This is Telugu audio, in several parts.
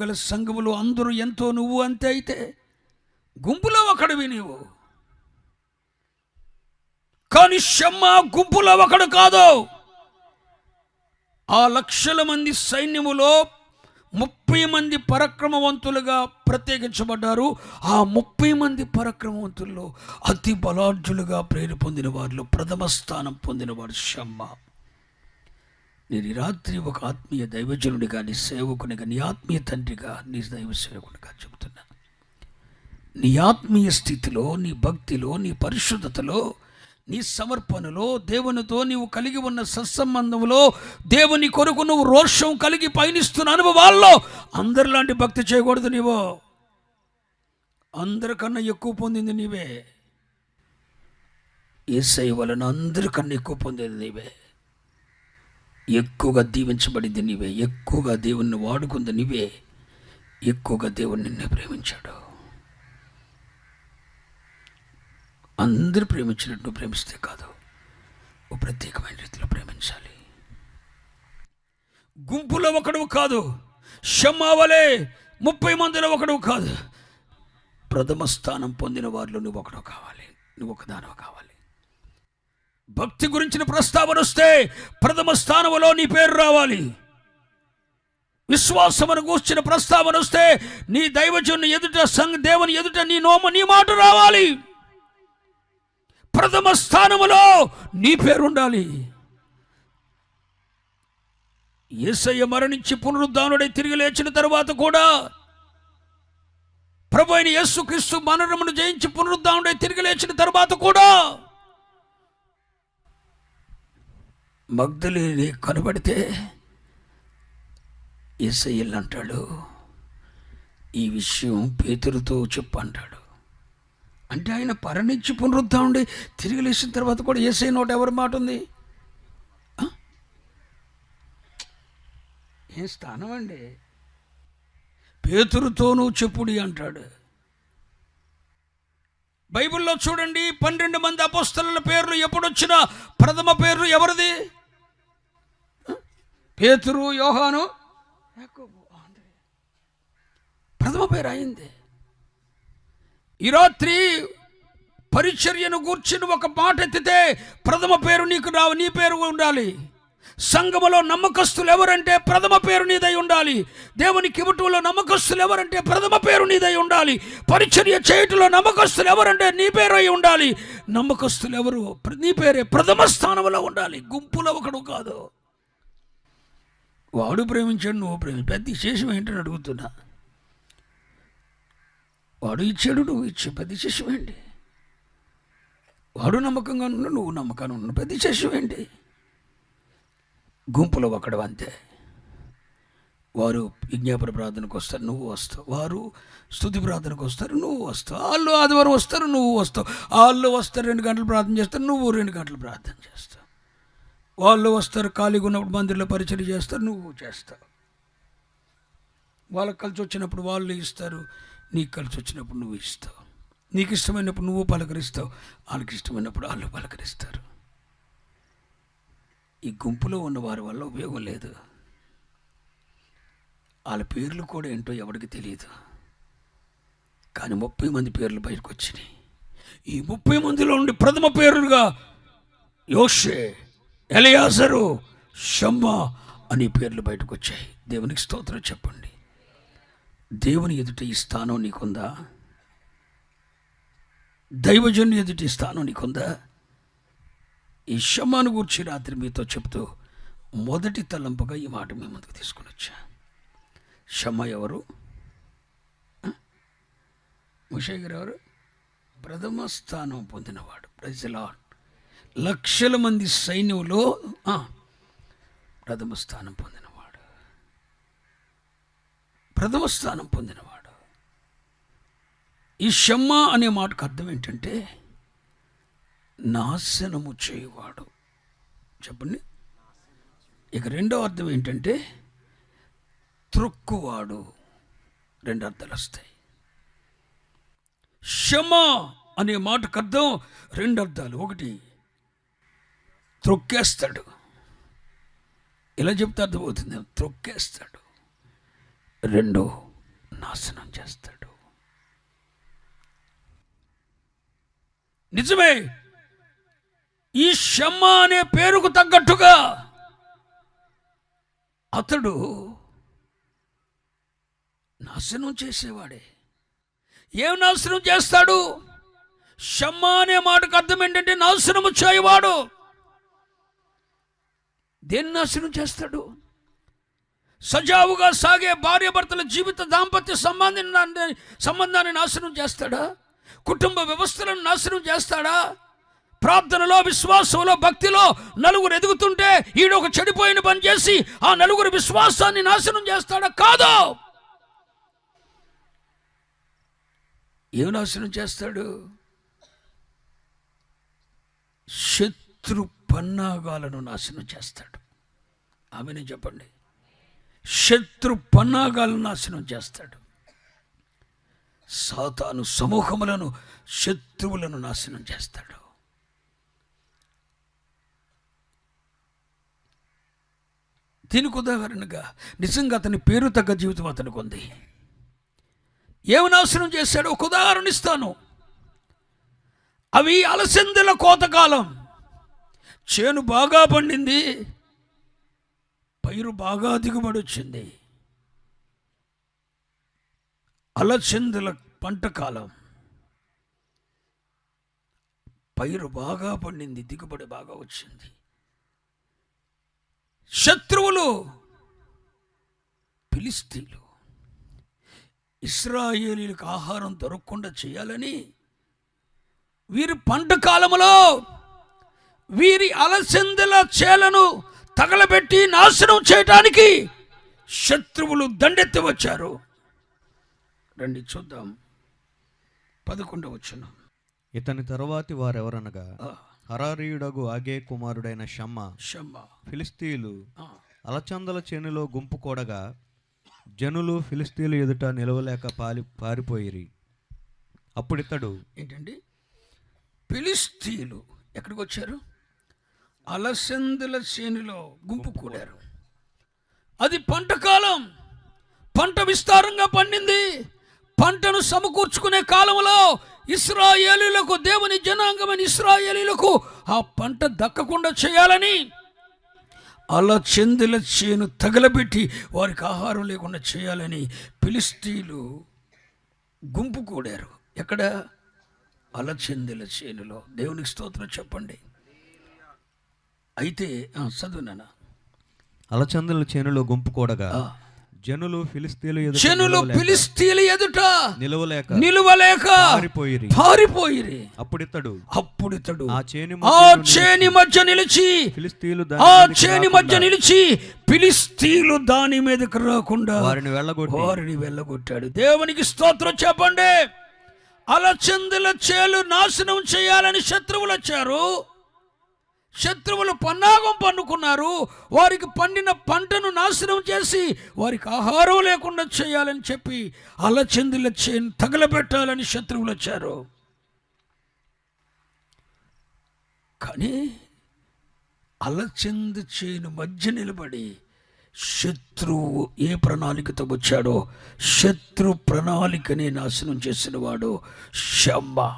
గల సంఘములో అందరూ ఎంతో, నువ్వు అంతే అయితే గుంపులో ఒకడివి నీవు. కానీ షమ్మా గుంపులో ఒకడు కాదు. ఆ లక్షల మంది సైన్యములో 30 మంది పరాక్రమవంతులుగా ప్రత్యేకించబడ్డారు. ఆ 30 మంది పరాక్రమవంతుల్లో అతి బలాఢ్యులుగా ప్రేరు పొందిన వారిలో ప్రథమ స్థానం పొందినవాడు షమ్మా. నేను ఈ రాత్రి ఒక ఆత్మీయ దైవజనుడిగా, నీ సేవకునిగా, నీ ఆత్మీయ తండ్రిగా, నీ దైవ సేవకునిగా చెబుతున్నా. నీ ఆత్మీయ స్థితిలో, నీ భక్తిలో, నీ పరిశుద్ధతలో, నీ సమర్పణలో, దేవునితో నీవు కలిగి ఉన్న సత్సంబంధంలో, దేవుని కొరకు నువ్వు రోషం కలిగి పయనిస్తున్న అనుభవాల్లో అందరిలాంటి భక్తి చేయకూడదు. నీవో అందరికన్నా ఎక్కువ పొందింది నీవే. యేసయ్య వలన అందరికన్నా ఎక్కువ పొందింది నీవే. ఎక్కువగా దీవించబడింది నీవే. ఎక్కువగా దేవుణ్ణి వాడుకుంది నీవే. ఎక్కువగా దేవుణ్ణి నిన్నే ప్రేమించాడు. అందరూ ప్రేమించినట్టు ప్రేమిస్తే కాదు, ఓ ప్రత్యేకమైన రీతిలో ప్రేమించాలి. గుంపులో ఒకడు కాదు, షమ్మా వలె 30 మందిలో ఒకడు కాదు. ప్రథమ స్థానం పొందిన వారిలో నువ్వు ఒకడు కావాలి, నువ్వు ఒకదానవ కావాలి. భక్తి గురించిన ప్రస్తావన వస్తే ప్రథమ స్థానంలో నీ పేరు రావాలి. విశ్వాసమును గూర్చిన ప్రస్తావన వస్తే నీ దైవజనుని ఎదుట, దేవుని ఎదుట నీ మాట రావాలి. ప్రథమ స్థానములో నీ పేరు ఉండాలి. యేసయ్య మరణించి పునరుద్ధానుడై తిరిగి లేచిన తరువాత కూడా, ప్రభు అయిన యేసుక్రీస్తు మరణమును జయించి పునరుద్ధానుడై తిరిగి లేచిన తరువాత కూడా మగ్దలేని కనబడితే యేసయ్య అంటాడు, ఈ విషయం పేతురుతో చెప్పు అంటాడు. అంటే ఆయన మరణించి పునరుద్ధానుడై తిరిగి లేచిన తర్వాత కూడా యేసయ్య నోట ఎవరి మాట ఉంది? ఏం స్థానం అండి? పేతురుతోనూ చెప్పుడి అంటాడు. బైబిల్లో చూడండి, 12 మంది అపోస్తలుల పేర్లు ఎప్పుడొచ్చినా ప్రథమ పేర్లు ఎవరిది? పేతురు, యోహాను, యాకోబు. ప్రథమ పేరు అయింది. ఈ రాత్రి పరిచర్యను గూర్చిన ఒక మాట ఎత్తితే ప్రథమ పేరు నీకు రావు, నీ పేరు ఉండాలి. సంఘములో నమ్మకస్తులు ఎవరంటే ప్రథమ పేరు నీదై ఉండాలి. దేవుని కిబుటులో నమ్మకస్తులు ఎవరంటే ప్రథమ పేరు నీదై ఉండాలి. పరిచర్య చేయుటలో నమ్మకస్తులు ఎవరంటే నీ పేరు అయి ఉండాలి. నమ్మకస్తులు ఎవరు? నీ పేరే ప్రథమ స్థానంలో ఉండాలి. గుంపులో ఒకడు కాదు. వాడు ప్రేమించాడు, నువ్వు ప్రేమించు, పెద్ద విశేషం ఏంటని అడుగుతున్నా. వాడు ఇచ్చాడు, నువ్వు ఇచ్చే, పెద్ద విశేషం ఏంటి? వాడు నమ్మకంగా ఉన్న, నువ్వు నమ్మకంగా ఉన్న, పెద్ద విశేషం ఏంటి? గుంపులో ఒకడు అంతే. వారు విజ్ఞాపన ప్రార్థనకు వస్తారు, నువ్వు వస్తావు. వారు స్తుతి ప్రార్థనకు వస్తారు, నువ్వు వస్తావు. వాళ్ళు ఆదివారం వస్తారు, నువ్వు వస్తావు. వాళ్ళు వస్తారు 2 గంటలు ప్రార్థన చేస్తారు, నువ్వు 2 గంటలు ప్రార్థన చేస్తావు. వాళ్ళు వస్తారు ఖాళీగా ఉన్నప్పుడు మందిరంలో పరిచయం చేస్తారు, నువ్వు చేస్తావు. వాళ్ళకి కలిసి వచ్చినప్పుడు వాళ్ళు ఇస్తారు, నీకు కలిసి వచ్చినప్పుడు నువ్వు ఇస్తావు. నీకు ఇష్టమైనప్పుడు నువ్వు పలకరిస్తావు, వాళ్ళకి ఇష్టమైనప్పుడు వాళ్ళు పలకరిస్తారు. ఈ గుంపులో ఉన్న వారి వల్ల ఉపయోగం లేదు. వాళ్ళ పేర్లు కూడా ఏంటో ఎవరికి తెలియదు. కానీ 30 మంది పేర్లు బయటకు వచ్చినాయి. ఈ 30 మందిలో నుండి ప్రథమ పేరుగా యోషే, ఎలియాజరు, షమ్మా అనే పేర్లు బయటకు వచ్చాయి. దేవునికి స్తోత్రం చెప్పండి. దేవుని ఎదుట ఈ స్థానం నీకుందా? దైవజనుని ఎదుట ఈ స్థానం నీకుందా? ఈ షమ్మాను గూర్చి రాత్రి మీతో చెప్తూ మొదటి తలంపుగా ఈ మాట మీ ముందుకు తీసుకుని వచ్చా. షమ్మా ఎవరు? మోషే గారు ఎవరు? ప్రథమ స్థానం పొందినవాడు. Praise the Lord. లక్షల మంది సైన్యంలో ప్రథమ స్థానం పొందినవాడు. ప్రథమ స్థానం పొందినవాడు. ఈ షమ్మా అనే మాటకు అర్థం ఏంటంటే నాశనము చేయువాడు. చెప్పండి. ఇక రెండో అర్థం ఏంటంటే త్రొక్కువాడు. 2 అర్థాలు వస్తాయి. షమ్మా అనే మాటకు అర్థం 2 అర్థాలు. ఒకటి, త్రొక్కేస్తాడు. ఇలా చెప్తే అర్థమవుతుంది, త్రొక్కేస్తాడు. 2, నాశనం చేస్తాడు. నిజమే, ఈ షమ్మా అనే పేరుకు తగ్గట్టుగా అతడు నాశనం చేసేవాడే. ఏం నాశనం చేస్తాడు? షమ్మా అనే మాటకు అర్థం ఏంటంటే నాశనము చేయవాడు. దేన్ని నాశనం చేస్తాడు? సజావుగా సాగే భార్యాభర్తల జీవిత దాంపత్య సంబంధాన్ని నాశనం చేస్తాడా? కుటుంబ వ్యవస్థలను నాశనం చేస్తాడా? ప్రార్థనలో, విశ్వాసంలో, భక్తిలో నలుగురు ఎదుగుతుంటే ఈడు ఒక చెడిపోయిన పని చేసి ఆ నలుగురు విశ్వాసాన్ని నాశనం చేస్తాడా? కాదు. ఏం నాశనం చేస్తాడు? శత్రు పన్నాగాలను నాశనం చేస్తాడు. ఆమెనే చెప్పండి. శత్రు పన్నాగాలను నాశనం చేస్తాడు. సాతాను సమూహములను, శత్రువులను నాశనం చేస్తాడు. దీనికి ఉదాహరణగా నిజంగా అతని పేరు తగ్గ జీవితం అతనికి ఉంది. ఏమి నాశనం చేశాడు? ఒక ఉదాహరణ ఇస్తాను. అవి అలసందల కోతకాలం. చేను బాగా పండింది, పైరు బాగా దిగుబడి వచ్చింది. అలసందల పంట కాలం. పైరు బాగా పండింది, దిగుబడి బాగా వచ్చింది. శత్రువులు ఫిలిష్తీయులు ఇశ్రాయేలీయులకు ఆహారం దొరకకుండా చేయాలని వీరి పంట కాలములో వీరి అలసందల చేలను తగలబెట్టి నాశనం చేయటానికి శత్రువులు దండెత్తి వచ్చారు. రండి చూద్దాం 11వ వచనం. ఇతని తరువాతి వారెవరనగా హరారీయుడగు ఆగే కుమారుడైన షమ్మా. ఫిలిష్తీయులు అలచందల చేనులో గుంపు కూడగా జనులు ఫిలిష్తీయులు ఎదుట నిలవలేక పారిపోయిరి. అప్పుడితడు ఏంటండి? ఫిలిష్తీయులు ఎక్కడికి వచ్చారు? అలసందల చేనులో గుంపు కూడారు. అది పంట కాలం. పంట విస్తారంగా పండింది. పంటను సమకూర్చుకునే కాలంలో ఇశ్రాయేలీయులకు, దేవుని జనాంగమైన ఇశ్రాయేలీయులకు ఆ పంట దక్కకుండా చేయాలని అలచందల చేను తగలబెట్టి వారికి ఆహారం లేకుండా చేయాలని ఫిలిష్తీయులు గుంపు కూడారు. ఎక్కడ? అలచందల చేనులో. దేవునికి స్తోత్రం చెప్పండి. అయితే చదువునా. అలచందల చేనులో గుంపు కూడగా జనులు ఫిలిష్తీయుల ఎదుట నిలువలేక పారిపోయిరి. అప్పుడితడు ఆ చేని మధ్య నిలిచి ఫిలిష్తీయులు దాని మీదకి రాకుండా వారిని వెళ్ళగొట్టాడు. దేవునికి స్తోత్రం చెప్పండి. అలచందల చేలు నాశనం చేయాలని శత్రువులు వచ్చారు. శత్రువులు పన్నాగం పన్నుకున్నారు. వారికి పండిన పంటను నాశనం చేసి వారికి ఆహారం లేకుండా చేయాలని చెప్పి అలచందల చేను తగలబెట్టాలని శత్రువులు వచ్చారు. కానీ అలచంద చేను మధ్య నిలబడి శత్రువు ఏ ప్రణాళికతో వచ్చాడో శత్రు ప్రణాళికనే నాశనం చేసిన వాడు షమ్మా.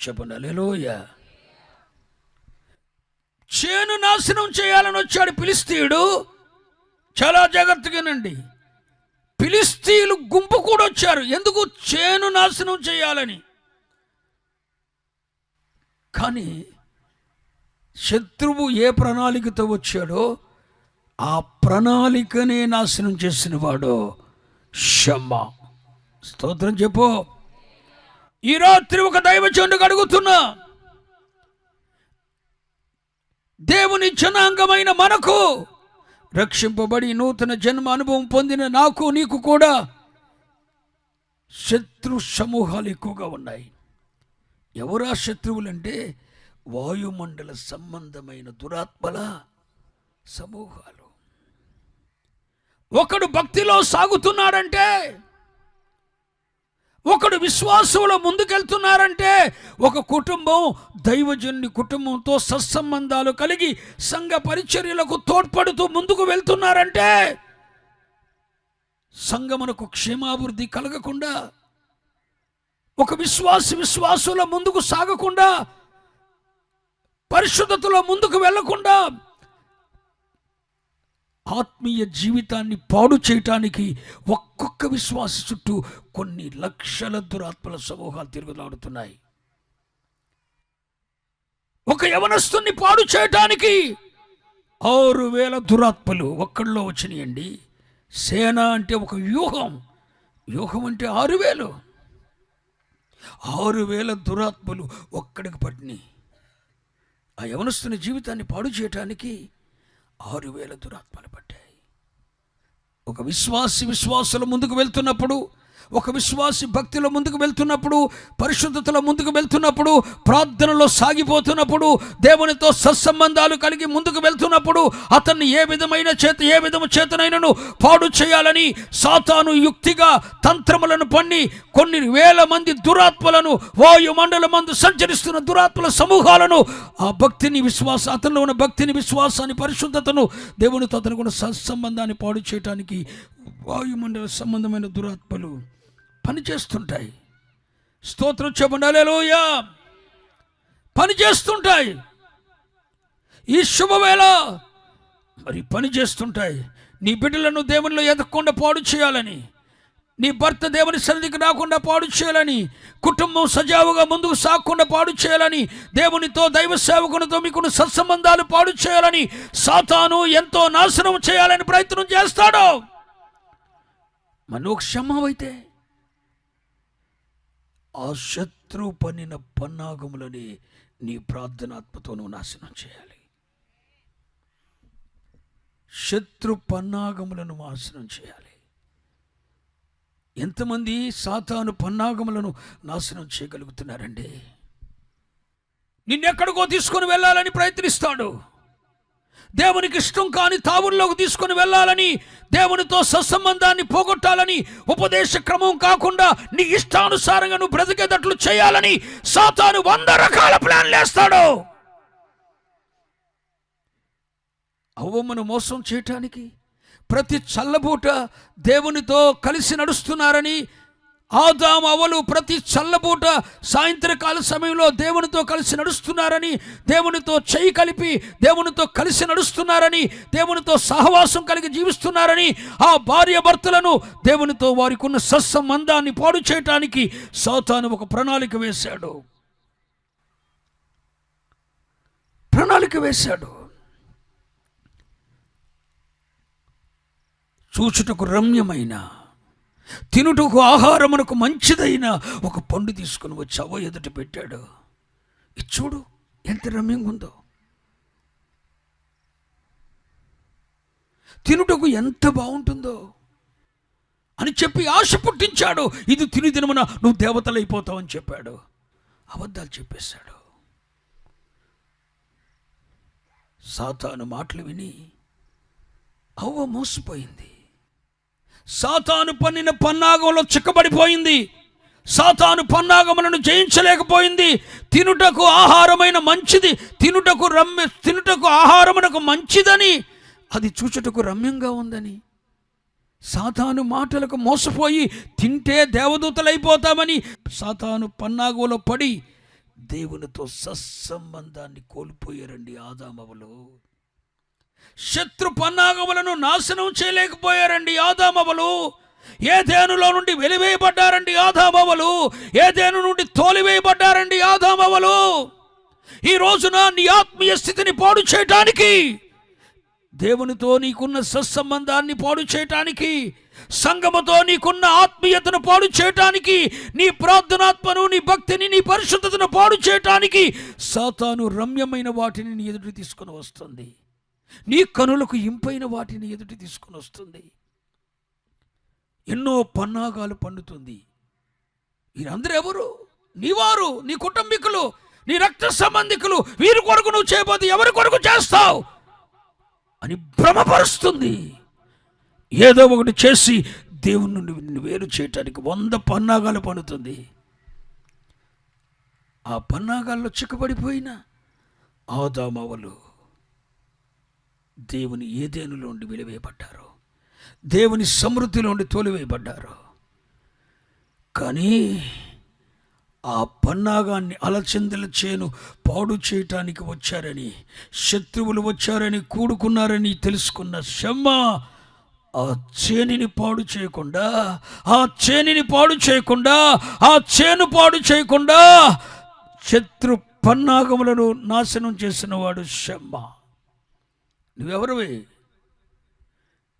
చెప్పండి హల్లెలూయా. చేను నాశనం చేయాలని వచ్చాడు ఫిలిష్తీయుడు. చాలా జాగ్రత్తగానండి. ఫిలిష్తీయులు గుంపు కూడా వచ్చారు. ఎందుకు? చేను నాశనం చేయాలని. కానీ శత్రువు ఏ ప్రణాళికతో వచ్చాడో ఆ ప్రణాళికనే నాశనం చేసిన వాడు షమ్మా. స్తోత్రం చెప్పు. ఈ రాత్రి ఒక దైవజనుడికి అడుగుతున్నా, దేవుని జనాంగమైన మనకు, రక్షింపబడి నూతన జన్మ అనుభవం పొందిన నాకు నీకు కూడా శత్రు సమూహాలు ఎక్కువగా ఉన్నాయి. ఎవరా శత్రువులంటే వాయుమండల సంబంధమైన దురాత్మల సమూహాలు. ఒకడు భక్తిలో సాగుతున్నాడంటే, ఒకడు విశ్వాసంలో ముందుకెళ్తున్నారంటే, ఒక కుటుంబం దైవజనుని కుటుంబంతో సత్సంబంధాలు కలిగి సంఘ పరిచర్యలకు తోడ్పడుతూ ముందుకు వెళ్తున్నారంటే సంఘమునకు క్షేమాభివృద్ధి కలగకుండా, ఒక విశ్వాసుల ముందుకు సాగకుండా, పరిశుద్ధతలో ముందుకు వెళ్ళకుండా, ఆత్మీయ జీవితాన్ని పాడు చేయటానికి ఒక్కొక్క విశ్వాసి చుట్టూ కొన్ని లక్షల దురాత్మల సమూహాలు తిరుగులాడుతున్నాయి. ఒక యవనస్తుని పాడు చేయటానికి 6,000 దురాత్మలు ఒక్కడిలో వచ్చినాయండి. సేన అంటే ఒక వ్యూహం అంటే 6,000 దురాత్మలు ఒక్కడికి పట్టినాయి. ఆ యవనస్తుని జీవితాన్ని పాడు చేయటానికి 6,000 దురాత్మలు పట్టాయి. ఒక విశ్వాసుల ముందుకు వెళ్తున్నప్పుడు, ఒక విశ్వాసి భక్తిలో ముందుకు వెళ్తున్నప్పుడు, పరిశుద్ధతలో ముందుకు వెళ్తున్నప్పుడు, ప్రార్థనలో సాగిపోతున్నప్పుడు, దేవునితో సత్సంబంధాలు కలిగి ముందుకు వెళ్తున్నప్పుడు, అతన్ని ఏ విధము చేతనైనను పాడు చేయాలని సాతాను యుక్తిగా తంత్రములను పన్ని కొన్ని వేల మంది దురాత్మలను, వాయుమండలమందు సంచరిస్తున్న దురాత్మల సమూహాలను, ఆ భక్తిని అతనిలో ఉన్న భక్తిని, విశ్వాసాన్ని, పరిశుద్ధతను, దేవునితో అతనికి ఉన్న సత్సంబంధాన్ని పాడు చేయటానికి వాయుమండల సంబంధమైన దురాత్మలు పనిచేస్తుంటాయి. స్తోత్రం చెప్పండి, హల్లెలూయా. పనిచేస్తుంటాయి. ఈ శుభవేళ మరి పనిచేస్తుంటాయి. నీ బిడ్డలను దేవునిలో ఎదగకుండా పాడు చేయాలని, నీ భర్త దేవుని సన్నిధికి రాకుండా పాడు చేయాలని, కుటుంబం సజావుగా ముందుకు సాగకుండా పాడు చేయాలని, దేవునితో దైవ సేవకునితో మీకున్న సత్సంబంధాలు పాడు చేయాలని సాతాను ఎంతో నాశనం చేయాలని ప్రయత్నం చేస్తాడు. మనోకు క్షమమైతే ఆ శత్రు పన్నిన పన్నాగములని నీ ప్రార్థనాత్మతోనూ నాశనం చేయాలి. శత్రు పన్నాగములను నాశనం చేయాలి. ఎంతమంది సాతాను పన్నాగములను నాశనం చేయగలుగుతున్నారండి? నిన్నెక్కడికో తీసుకొని వెళ్ళాలని ప్రయత్నిస్తాడు. దేవునికి ఇష్టం కాని తావుల్లోకి తీసుకొని వెళ్ళాలని, దేవునితో సత్సంబంధాన్ని పోగొట్టాలని, ఉపదేశ క్రమం కాకుండా నీ ఇష్టానుసారంగా నువ్వు బ్రతికేటట్లు చేయాలని సాతాను 100 రకాల ప్లాన్లు వేస్తాడు. అవ్వమ్మను మోసం చేయటానికి ప్రతి చల్లబూట దేవునితో కలిసి నడుస్తున్నారని, ఆదాము అవ్వలు ప్రతి చల్లబూట సాయంత్రకాల సమయంలో దేవునితో కలిసి నడుస్తున్నారని, దేవునితో చేయి కలిపి దేవునితో కలిసి నడుస్తున్నారని, దేవునితో సహవాసం కలిగి జీవిస్తున్నారని, ఆ భార్య భర్తలను దేవునితో వారికి ఉన్న సత్సంబంధాన్ని పాడు చేయటానికి సాతాను ఒక ప్రణాళిక వేశాడు. చూచుటకు రమ్యమైన, తినుటకు ఆహారమునకు మంచిదైన ఒక పండు తీసుకుని వచ్చి అవ్వ ఎదుట పెట్టాడు. ఇది చూడు ఎంత రమ్యంగా ఉందో, తినుటకు ఎంత బాగుంటుందో అని చెప్పి ఆశ పుట్టించాడు. ఇది తిని దినమున నువ్వు దేవతలైపోతావు అని చెప్పాడు. అబద్ధాలు చెప్పేశాడు. సాతాను మాటలు విని అవ్వ మోసపోయింది. సాతాను పన్నిన పన్నాగంలో చిక్కబడిపోయింది. సాతాను పన్నాగములను జయించలేకపోయింది. తినుటకు ఆహారమైన మంచిది, తినుటకు ఆహారమునకు మంచిదని, అది చూచుటకు రమ్యంగా ఉందని, సాతాను మాటలకు మోసపోయి తింటే దేవదూతలైపోతామని సాతాను పన్నాగంలో పడి దేవునితో సత్సంబంధాన్ని కోల్పోయారండి ఆదామవ్వలు. శత్రు పన్నాగములను నాశనం చేయలేకపోయారండి ఆదామవ్వలు. ఏదెనులో నుండి వెలివేయబడ్డారండి ఆదామవ్వలు. ఏదెను నుండి తోలివేయబడ్డారండి ఆదామవ్వలు. ఈ రోజున నీ ఆత్మీయ స్థితిని పాడు చేయటానికి, దేవునితో నీకున్న సత్సంబంధాన్ని పాడు చేయటానికి, సంఘముతో నీకున్న ఆత్మీయతను పాడు చేయటానికి, నీ ప్రార్థనాత్మను, నీ భక్తిని, నీ పరిశుద్ధతను పాడు చేయటానికి సాతాను రమ్యమైన వాటిని నీ ఎదుటి తీసుకొని వస్తుంది. నీ కనులకు ఇంపైన వాటిని ఎదుటి తీసుకొని వస్తుంది. ఎన్నో పన్నాగాలు పన్నుతుంది. వీరందరూ ఎవరు? నీవారు, నీ కుటుంబీకులు, నీ రక్త సంబంధికులు. వీరి కొరకు నువ్వు చేయబోతే ఎవరి కొరకు చేస్తావు అని భ్రమపరుస్తుంది. ఏదో ఒకటి చేసి దేవుని నుండి వేరు చేయటానికి 100 పన్నాగాలు పన్నుతుంది. ఆ పన్నాగాల్లో చిక్కబడిపోయిన ఆదామవ్వలు దేవుని ఏదెనులో నుండి వెలివేయబడ్డారు. దేవుని సమృద్ధిలో నుండి తోలివేయబడ్డారు. కానీ ఆ పన్నాగాన్ని అలచందల చేను పాడు చేయటానికి వచ్చారని, శత్రువులు వచ్చారని, కూడుకున్నారని తెలుసుకున్న షమ్మ ఆ చేనిని పాడు చేయకుండా, ఆ చేనిని పాడు చేయకుండా, ఆ చేను పాడు చేయకుండా శత్రు పన్నాగములను నాశనం చేసిన వాడు షమ్మ. నువ్వెవరివి?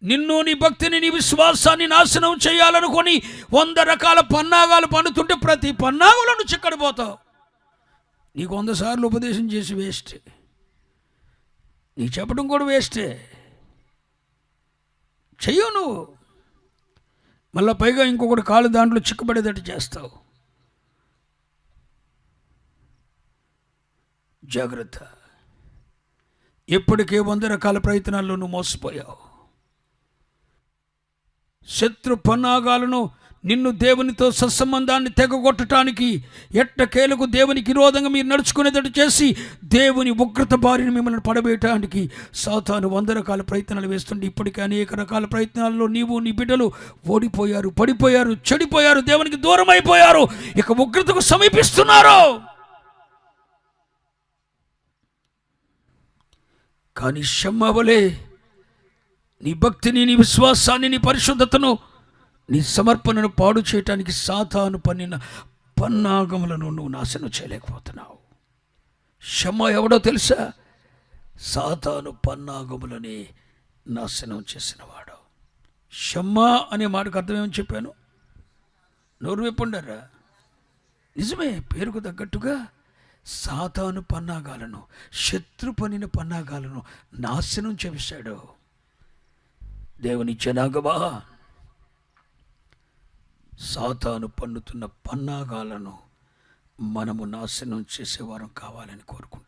నిన్ను, నీ భక్తిని, నీ విశ్వాసాన్ని నాశనం చేయాలనుకొని 100 రకాల పన్నాగాలు పన్నుతుంటే ప్రతి పన్నాగులను చిక్కడిపోతావు. నీకు 100 సార్లు ఉపదేశం చేసి వేస్టే, నీకు చెప్పడం కూడా వేస్టే. చెయ్యవు నువ్వు, మళ్ళీ పైగా ఇంకొకటి కాలు దాంట్లో చిక్కబడేటట్టు చేస్తావు. జాగ్రత్త. ఇప్పటికే 100 రకాల ప్రయత్నాల్లో నువ్వు మోసపోయావు. శత్రు పన్నాగాలను, నిన్ను దేవునితో సత్సంబంధాన్ని తెగగొట్టడానికి, ఎట్టకేలకు దేవునికి విరోధంగా మీరు నడుచుకునేటట్టు చేసి దేవుని ఉగ్రత బారిని మిమ్మల్ని పడవేయటానికి సాతాను 100 రకాల ప్రయత్నాలు వేస్తుంటే ఇప్పటికే అనేక రకాల ప్రయత్నాల్లో నీవు, నీ బిడ్డలు ఓడిపోయారు, పడిపోయారు, చెడిపోయారు, దేవునికి దూరం అయిపోయారు, ఇక ఉగ్రతకు సమీపిస్తున్నారు. కానీ షమ్మ వలె నీ భక్తిని, నీ విశ్వాసాన్ని, నీ పరిశుద్ధతను, నీ సమర్పణను పాడు చేయటానికి సాతాను పన్నిన పన్నాగములను నువ్వు నాశనం చేయలేకపోతున్నావు. షమ్మ ఎవడో తెలుసా? సాతాను పన్నాగములని నాశనం చేసినవాడు. షమ్మ అనే మాటకు అర్థం ఏమని చెప్పాను? నోరు విప్పండారా? నిజమే, పేరుకు తగ్గట్టుగా సాతాను పన్నాగాలను, శత్రు పన్నిన పన్నాగాలను నాశనం చేశాడు. దేవుని జనాంగమా, సాతాను పన్నుతున్న పన్నాగాలను మనము నాశనం చేసేవారం కావాలని కోరుకుంటున్నాను.